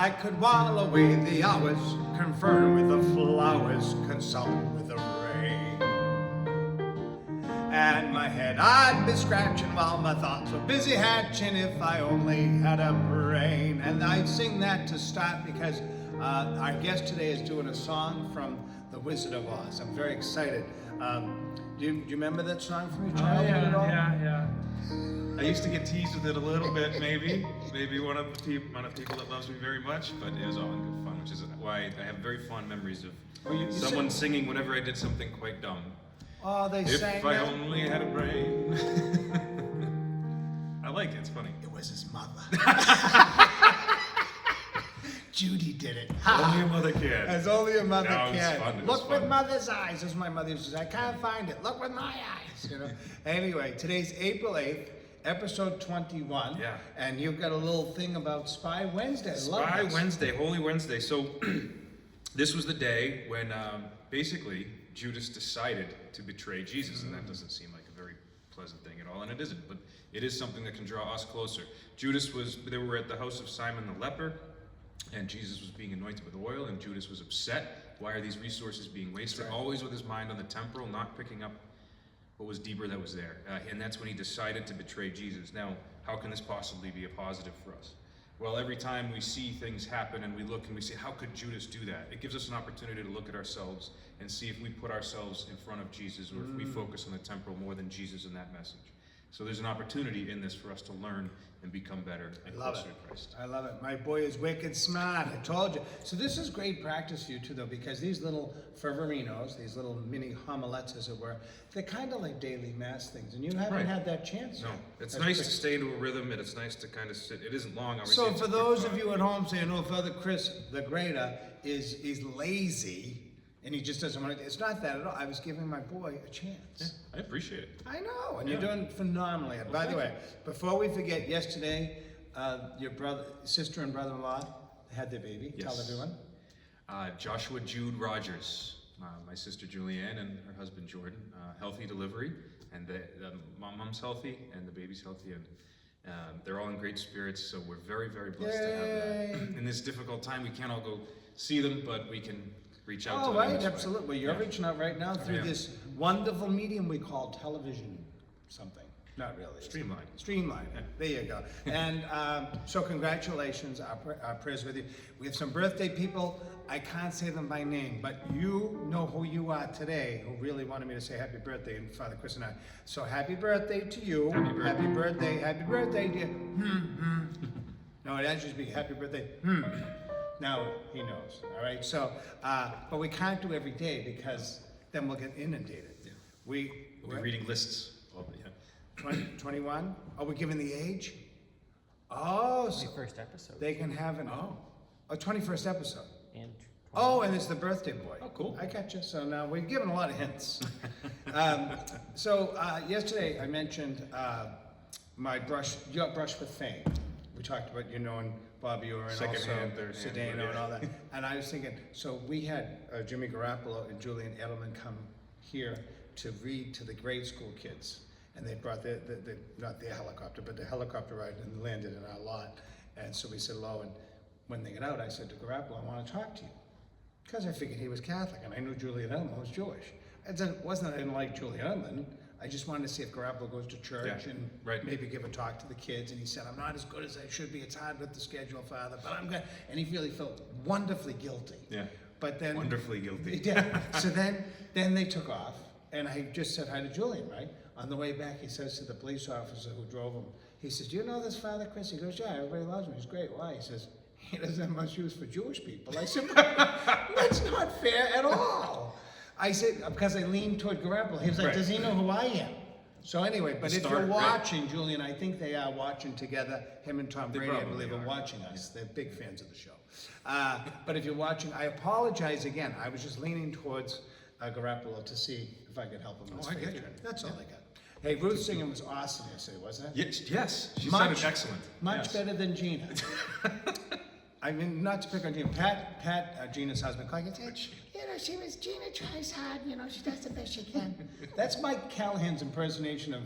I could while away the hours, confer with the flowers, consult with the rain. And my head I'd be scratching while my thoughts were busy hatching if I only had a brain. And I sing that to start because our guest today is doing a song from The Wizard of Oz. I'm very excited. Do you remember that song from your childhood at all? Yeah. I used to get teased with it a little bit, maybe one of the people that loves me very much, but it was all in good fun, which is why I have very fond memories of someone singing whenever I did something quite dumb. Oh, they sang If I that? only had a brain. I like it, it's funny. It was his mother. Judy did it. Only a mother can. As only a mother No, it's can. fun, it was Look with fun. mother's eyes, as my mother used to say. I can't find it. Look with my eyes. You know. Anyway, today's April 8th, episode 21. Yeah. And you've got a little thing about Spy Wednesday. I love Spy this. Wednesday, Holy Wednesday. So this was the day when basically Judas decided to betray Jesus, and that doesn't seem like a very pleasant thing at all, and it isn't, but it is something that can draw us closer. They were at the house of Simon the leper, and Jesus was being anointed with oil, and Judas was upset. Why are these resources being wasted? Right. Always with his mind on the temporal, not picking up what was deeper that was there. And that's when he decided to betray Jesus. Now, how can this possibly be a positive for us? Well, every time we see things happen and we look and we say, how could Judas do that? It gives us an opportunity to look at ourselves and see if we put ourselves in front of Jesus, or if we focus on the temporal more than Jesus in that message. So there's an opportunity in this for us to learn and become better and closer to Christ. I love it. My boy is wicked smart. I told you. So this is great practice for you too, though, because these little fervorinos, these little mini homilets, as it were, they're kind of like daily mass things, and you haven't had that chance. No, yet. it's That's nice great. to stay to a rhythm, and it's nice to kind of sit. It isn't long, obviously. So it's for a quick those thought. of you at home saying, "Oh, Father Chris, the Greater, is lazy," and he just doesn't want to. It's not that at all. I was giving my boy a chance. Yeah, I appreciate it. I know, and you're doing phenomenally. By the way, before we forget, yesterday, your sister and brother-in-law had their baby. Yes. Tell everyone. Joshua Jude Rogers, my sister Julianne and her husband Jordan, healthy delivery, and the mom's healthy and the baby's healthy, and they're all in great spirits. So we're very, very blessed to have that. In this difficult time, we can't all go see them, but we can reach out to them. Oh, right, this way. absolutely. Well, you're reaching out right now through this wonderful medium we call television something. Not really. Streamline. There you go. And so congratulations. Our prayers with you. We have some birthday people. I can't say them by name, but you know who you are today, who really wanted me to say happy birthday, and Father Chris and I. So happy birthday to you. Happy birthday, dear. No, it actually should be happy birthday. Now he knows, all right? So, but we can't do every day because then we'll get inundated. Yeah. We're reading lists. Well, yeah. 21? Are we giving the age? Oh, so 21st episode. they can have an 21st episode. And And it's the birthday boy. Oh, cool. I got you. So now we've given a lot of hints. Yesterday I mentioned your brush with fame. We talked about you knowing Bobby Orr and Secondhand, also third-hand, Sedano and yeah. all that. And I was thinking, so we had Jimmy Garoppolo and Julian Edelman come here to read to the grade school kids. And they brought not their helicopter, but the helicopter ride and landed in our lot. And so we said hello, and when they got out, I said to Garoppolo, I want to talk to you. Because I figured he was Catholic, and I knew Julian Edelman was Jewish. It wasn't that I didn't like Julian Edelman. I just wanted to see if Garoppolo goes to church and maybe give a talk to the kids. And he said, I'm not as good as I should be. It's hard with the schedule, Father, but I'm good. And he really felt wonderfully guilty. Yeah. But then Wonderfully guilty. Yeah. So then they took off, and I just said hi to Julian, right? On the way back, he says to the police officer who drove him, he says, do you know this Father Chris? He goes, yeah, everybody loves him. He's great. Why? He says, he doesn't have much use for Jewish people. I said, that's not fair at all. I said, because I leaned toward Garoppolo. He was like, does he know who I am? So anyway, but if you're watching, Julian, I think they are watching together. Him and Tom Brady, I believe, are watching us. They're big fans of the show. But if you're watching, I apologize again. I was just leaning towards Garoppolo to see if I could help him in his faith journey. That's all I got. Hey, Ruth singing was awesome yesterday, wasn't it? Yes. She sounded excellent. Much better than Gina. I mean, not to pick on Gina. Pat, Gina's husband, Clark, said, Gina tries hard, she does the best she can. That's Mike Callahan's impersonation of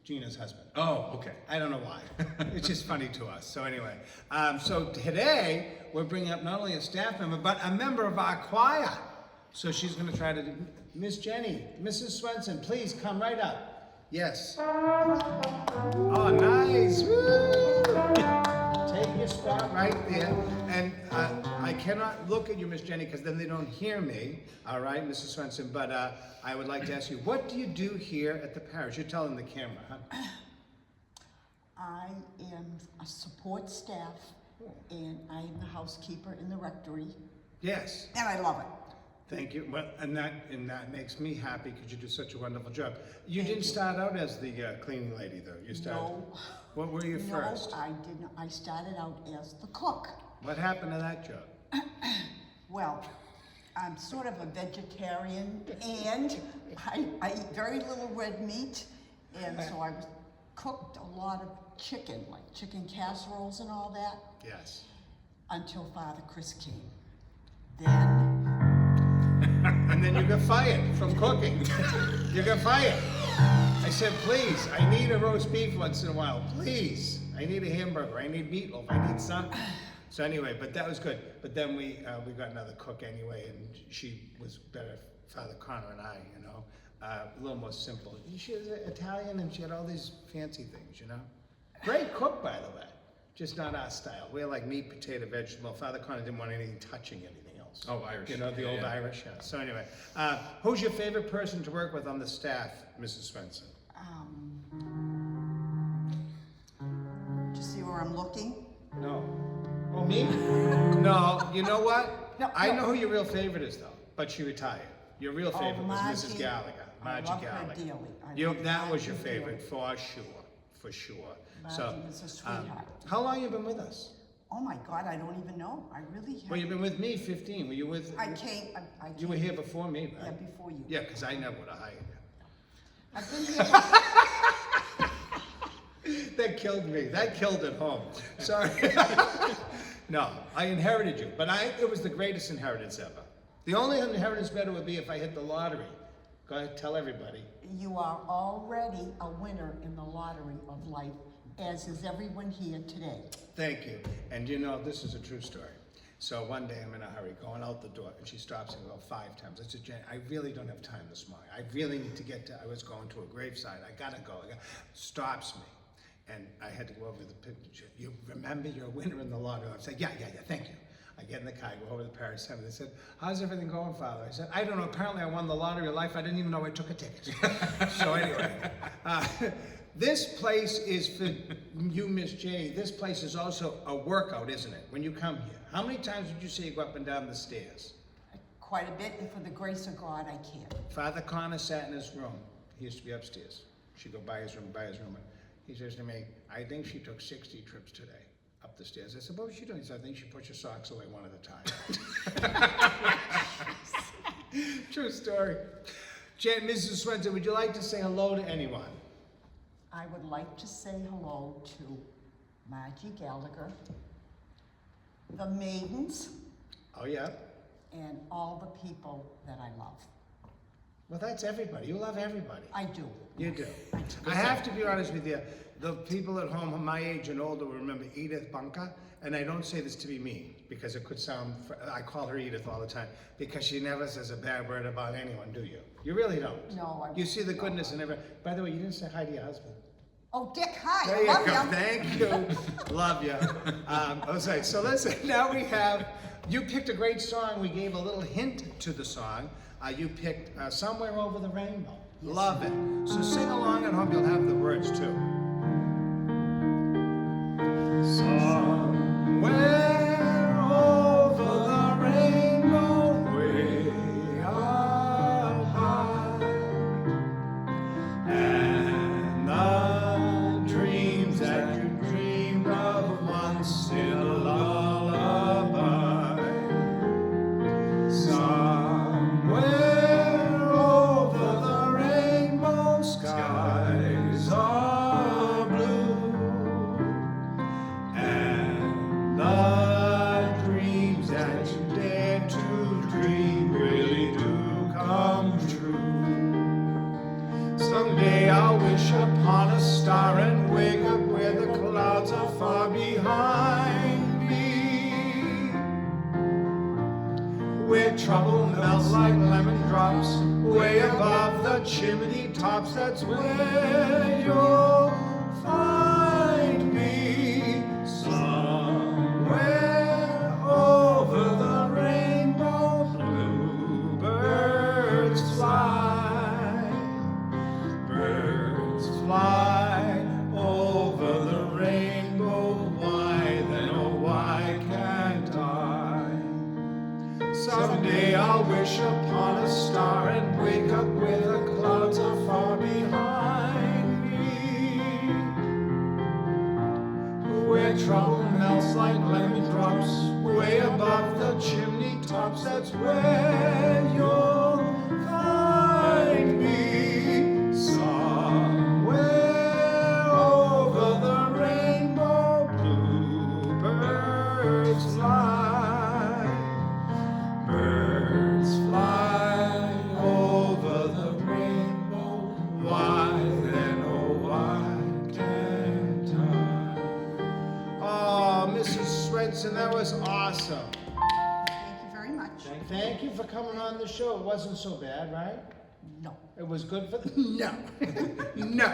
Gina's husband. Oh, okay. I don't know why. It's just funny to us. So anyway, so today we're bringing up not only a staff member, but a member of our choir. So she's going to try to do, Miss Jenny, Mrs. Swenson, please come right up. Yes. Oh, nice. Woo! Take your spot right there. And I cannot look at you, Miss Jenny, because then they don't hear me. All right, Mrs. Swenson. But I would like to ask you, what do you do here at the parish? You're telling the camera, huh? I am a support staff, and I'm the housekeeper in the rectory, Yes. and I love it. Thank you. Well, and that makes me happy because you do such a wonderful job. You Thank didn't you. start out as the cleaning lady, though. You started. No. What were you first? No, I didn't. I started out as the cook. What happened to that job? Well, I'm sort of a vegetarian, and I eat very little red meat, and so I cooked a lot of chicken, like chicken casseroles and all that, Yes. until Father Chris came. Then, And then you got fired from cooking. You got fired. I said, please, I need a roast beef once in a while. Please. I need a hamburger. I need meatloaf. I need something. So anyway, but that was good. But then we got another cook anyway, and she was better, Father Connor and I, you know. A little more simple. She was Italian, and she had all these fancy things, you know. Great cook, by the way. Just not our style. We're like meat, potato, vegetable. Father Connor didn't want anything touching anything else. Oh, Irish. You know, the Yeah, old yeah. Irish, yeah. So anyway, who's your favorite person to work with on the staff, Mrs. Swenson? do you see where I'm looking? No. Oh, me? No, you know what? No, I no. know who your real favorite is, though, but she retired. Your real Oh, favorite was Mrs. Margie. Gallagher. I Margie love her Gallagher. dearly. I You, love that was your Margie dearly. favorite, for sure. For sure. Margie was a sweetheart. How long you been with us? Oh my God, I don't even know. I really have. Well, you've been with me 15. Were you with? I came. You were here before me, Yeah, right? before you. Yeah, because I never would have hired I've been here. you. That killed me. That killed at home. Sorry. No, I inherited you, but it was the greatest inheritance ever. The only inheritance better would be if I hit the lottery. Go ahead, tell everybody. You are already a winner in the lottery of life, as is everyone here today. Thank you. And you know, this is a true story. So one day I'm in a hurry, going out the door, and she stops me about 5 times. I said, Jen, I really don't have time this morning. I really need to get to, I was going to a graveside. I gotta go. Stops me. And I had to go over the picture. You remember you're a winner in the lottery? I said, yeah, thank you. I get in the car, I go over to the Parish Center. They said, how's everything going, Father? I said, I don't know. Apparently I won the lottery of life. I didn't even know I took a ticket. So anyway, this place is for you, Miss Jenny. This place is also a workout, isn't it, when you come here? How many times would you say you go up and down the stairs? Quite a bit, and for the grace of God, I can. Father Connor sat in his room. He used to be upstairs. She'd go by his room. He says to me, I think she took 60 trips today up the stairs. I said, what was she doing? He said, I think she put your socks away one at a time. True story. Mrs. Swenson, would you like to say hello to anyone? I would like to say hello to Margie Gallagher, the maidens, Oh, yeah? and all the people that I love. Well, that's everybody. You love everybody. I do. You do. I have to be honest with you. The people at home my age and older will remember Edith Bunker, and I don't say this to be mean, because it could sound, I call her Edith all the time, because she never says a bad word about anyone, do you? You really don't. No, I You see the no. goodness in every. By the way, you didn't say hi to your husband. Oh, Dick, hi. There I you love go. you. Thank you. Love you. Okay, so listen, now we have, you picked a great song. We gave a little hint to the song. You picked Somewhere Over the Rainbow. Yes. Love it. So sing along at home. You'll have the words too. Somewhere over the rainbow, way up high, and the dreams that you dreamed of once in a lullaby. Somewhere over the rainbow, skies are trouble melts like lemon drops, way above the chimney tops, that's where you'll find me. Somewhere over the rainbow, bluebirds fly. Birds fly over the rainbow, why then, oh why can't I? Someday I'll wish upon a star and wake up where the clouds are far behind me, where trouble melts like lemon drops, way above the chimney tops, that's where you'll find me. Somewhere over the rainbow, bluebirds fly. Birds fly over the rainbow, why then, oh why can't I? Oh, Mrs. Swenson, that was awesome. Thank you very much. Thank you for coming on the show. It wasn't so bad, right? No. It was good for no. No.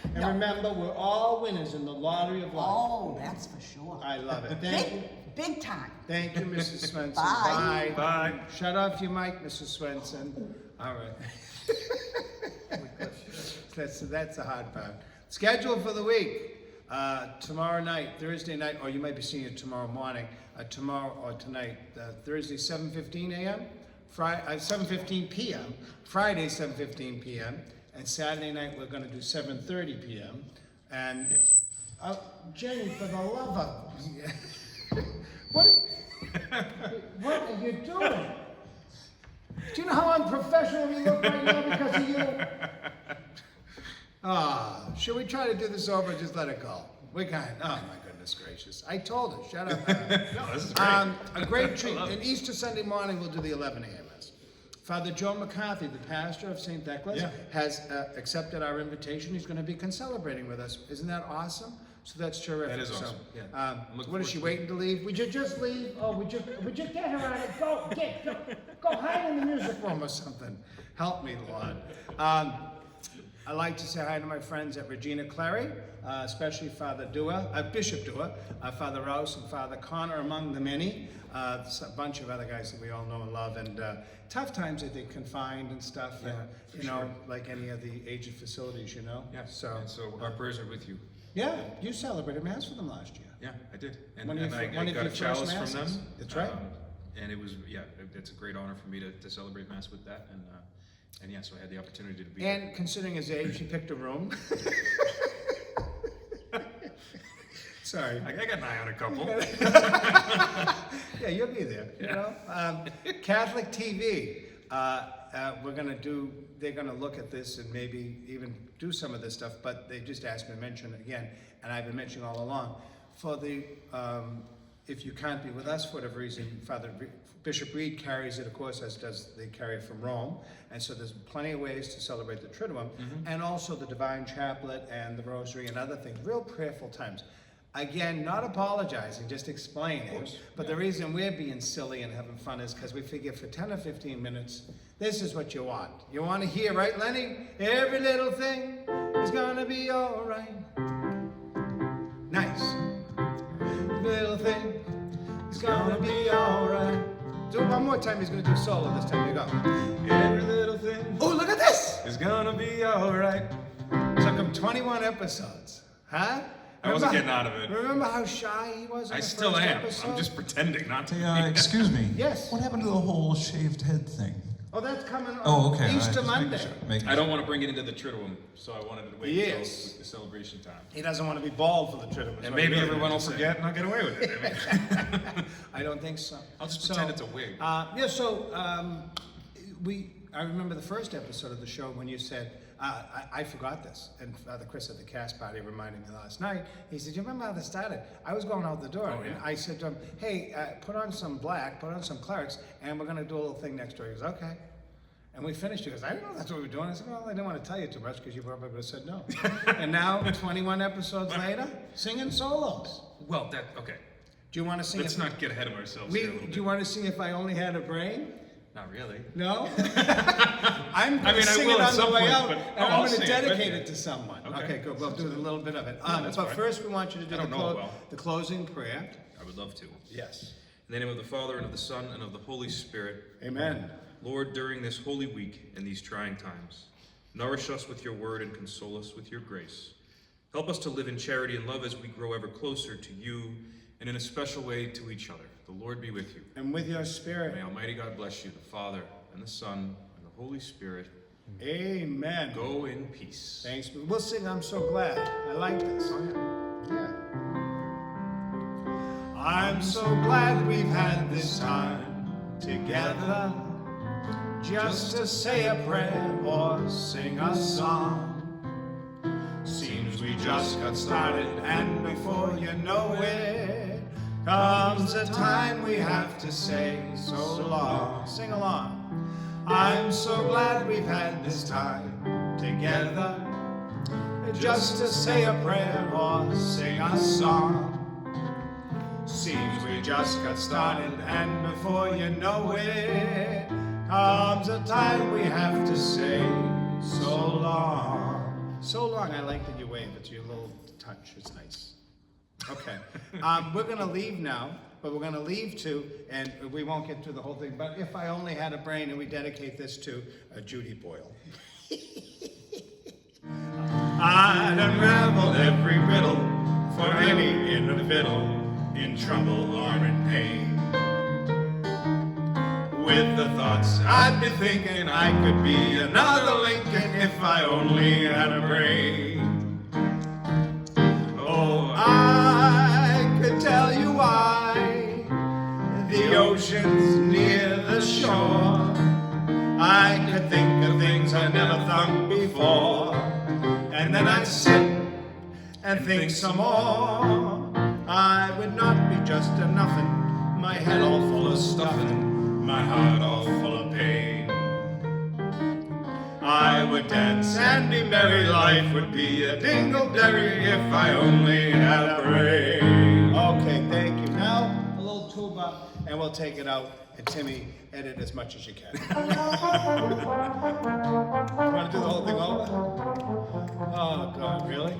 And No. remember, we're all winners in the lottery of life. Oh, that's for sure. I love it. Thank you. Big time. Thank you, Mrs. Swenson. Bye. Bye. Shut off your mic, Mrs. Swenson. All right. That's the hard part. Schedule for the week. Tomorrow night, Thursday night, or you might be seeing it tomorrow morning. Tomorrow or tonight, Thursday 7:15 a.m. Friday 7:15 p.m. Friday 7:15 p.m. And Saturday night we're going to do 7:30 p.m. And Jenny, for the love of what are you doing? Do you know how unprofessional we look right now because of you? Should we try to do this over or just let it go? We can't. Oh my goodness gracious. I told her, shut up. No, this is great. A great treat. love it. And Easter Sunday morning we'll do the 11 a.m. Mass. Father Joe McCarthy, the pastor of St. Thecla's, has accepted our invitation. He's going to be concelebrating with us. Isn't that awesome? So that's terrific. That is awesome. So, Yeah. I'm looking what is forward she to waiting to leave? Would you just leave? Oh, would you get her out of go hide in the music room or something? Help me, Lord. I'd like to say hi to my friends at Regina Clary, especially Father Bishop Dua, Father Rouse, and Father Connor, among the many. A bunch of other guys that we all know and love, and tough times that they confined and stuff. Yeah, and, like any of the aged facilities, Yeah. So And so our prayers are with you. yeah, you celebrated Mass for them last year. Yeah, I did. And, One of your I fir- one of got your a chalice first from masses. them. That's right. And it was, it's a great honor for me to celebrate Mass with that. And yeah, so I had the opportunity to be there. And considering his age, he picked a room. Sorry. I got an eye on a couple. Yeah, you'll be there, you know. Catholic TV, they're gonna look at this and maybe even do some of this stuff, but they just asked me to mention it again, and I've been mentioning all along. For the, if you can't be with us for whatever reason, Bishop Reed carries it, of course, as does they carry it from Rome, and so there's plenty of ways to celebrate the Triduum, and also the Divine Chaplet and the Rosary and other things, real prayerful times. Again, not apologizing, just explaining. But the reason we're being silly and having fun is because we figure for 10 or 15 minutes, this is what you want. You want to hear, right, Lenny? Every little thing is gonna be all right. Nice. Little thing is gonna be all right. Do it one more time. He's gonna do solo this time. Here you go. Every little thing Oh, look at this! is gonna be alright. Took him 21 episodes. Huh? I wasn't Remember- getting out of it. Remember how shy he was on I the still first am. episode? I'm just pretending not to. Hey, excuse me. Yes. What happened to the whole shaved head thing? Oh, that's coming on Oh, okay. all right, Easter just making Monday. sure, making I sure. don't want to bring it into the Triduum, so I wanted to wait Yes. until the celebration time. He doesn't want to be bald for the Triduum. And maybe everyone will forget and I'll get away with it. I mean, I don't think so. I'll just pretend it's a wig. I remember the first episode of the show when you said, I forgot this, and Father Chris at the cast party reminded me last night. He said, "You remember how this started?" I was going out the door, Oh, yeah. and I said to him, "Hey, put on some black, put on some clerics, and we're going to do a little thing next door." He goes, "Okay." And we finished. He goes, "I didn't know that's what we were doing." I said, "Well, I didn't want to tell you too much because you probably would have said no." And now, 21 episodes later, singing solos. Well, okay. Do you want to sing Let's it? not get ahead of ourselves here a little Do bit. you want to sing If I Only Had a Brain? Not really. No? I'm I gonna mean, I sing will it at on the some way point, out, but- and oh, I'm I'll gonna sing it with dedicate you. it to someone. Okay. Okay, good, we'll do a little bit of it. that's But fine. first, we want you to do I don't know it well. the closing prayer. I would love to. Yes. In the name of the Father, and of the Son, and of the Holy Spirit. Amen. Lord, during this holy week and these trying times, nourish us with your word and console us with your grace. Help us to live in charity and love as we grow ever closer to you and in a special way to each other. The Lord be with you. And with your spirit. May Almighty God bless you, the Father, and the Son, and the Holy Spirit. Amen. Go in peace. Thanks. We'll sing I'm So Glad. I like this. Yeah. I'm so glad we've had this time together, just to say a prayer or sing a song. Seems we just got started, and before you know it, comes a time we have to say so long. Sing along. I'm so glad we've had this time together, just to say a prayer or sing a song. Seems we just got started, and before you know it, comes a time we have to say so long. So long, I like that you wave. It's your little touch. It's nice. Okay. We're going to leave now, but we're going to leave too, and we won't get through the whole thing, but If I Only Had a Brain, and we dedicate this to Judy Boyle. I'd unravel every riddle for any individual in trouble or in pain. With the thoughts I'd be thinking I could be another Lincoln if I only had a brain. Oh, I could tell you why the ocean's near the shore. I could think of things I never thought before, and then I'd sit and think some more. I would not be just a nothing, my head all full of stuffing, my heart all full of pain. I would dance and be merry, life would be a dingleberry if I only had a brain. Okay, thank you. Now, a little tuba, and we'll take it out, and Timmy, edit as much as you can. You want to do the whole thing over? Oh, God, really?